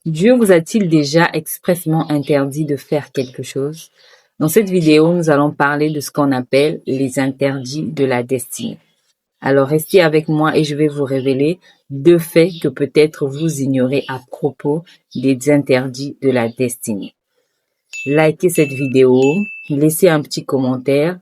Dieu vous a-t-il déjà expressément interdit de faire quelque chose? Dans cette vidéo, nous allons parler de ce qu'on appelle les interdits de la destinée. Alors restez avec moi et je vais vous révéler 2 faits que peut-être vous ignorez à propos des interdits de la destinée. Likez cette vidéo, laissez un petit commentaire,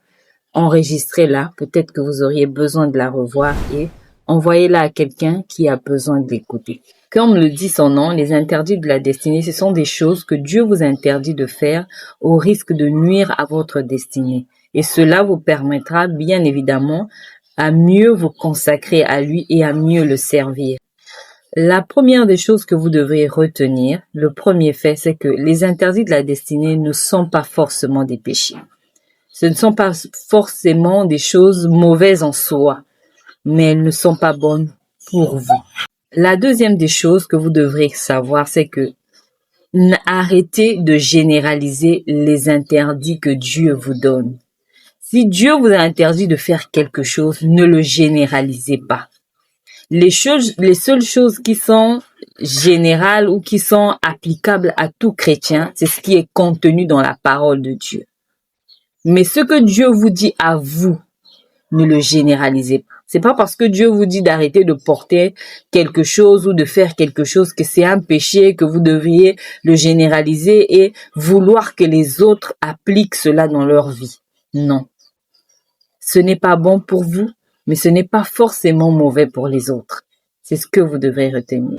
enregistrez-la, peut-être que vous auriez besoin de la revoir et envoyez-la à quelqu'un qui a besoin de l'écouter. Comme le dit son nom, les interdits de la destinée, ce sont des choses que Dieu vous interdit de faire au risque de nuire à votre destinée. Et cela vous permettra bien évidemment à mieux vous consacrer à lui et à mieux le servir. La première des choses que vous devrez retenir, le premier fait, c'est que les interdits de la destinée ne sont pas forcément des péchés. Ce ne sont pas forcément des choses mauvaises en soi, mais elles ne sont pas bonnes pour vous. La deuxième des choses que vous devrez savoir, c'est que arrêtez de généraliser les interdits que Dieu vous donne. Si Dieu vous a interdit de faire quelque chose, ne le généralisez pas. Les seules choses qui sont générales ou qui sont applicables à tout chrétien, c'est ce qui est contenu dans la parole de Dieu. Mais ce que Dieu vous dit à vous, ne le généralisez pas. C'est pas parce que Dieu vous dit d'arrêter de porter quelque chose ou de faire quelque chose que c'est un péché que vous devriez le généraliser et vouloir que les autres appliquent cela dans leur vie. Non. Ce n'est pas bon pour vous, mais ce n'est pas forcément mauvais pour les autres. C'est ce que vous devrez retenir.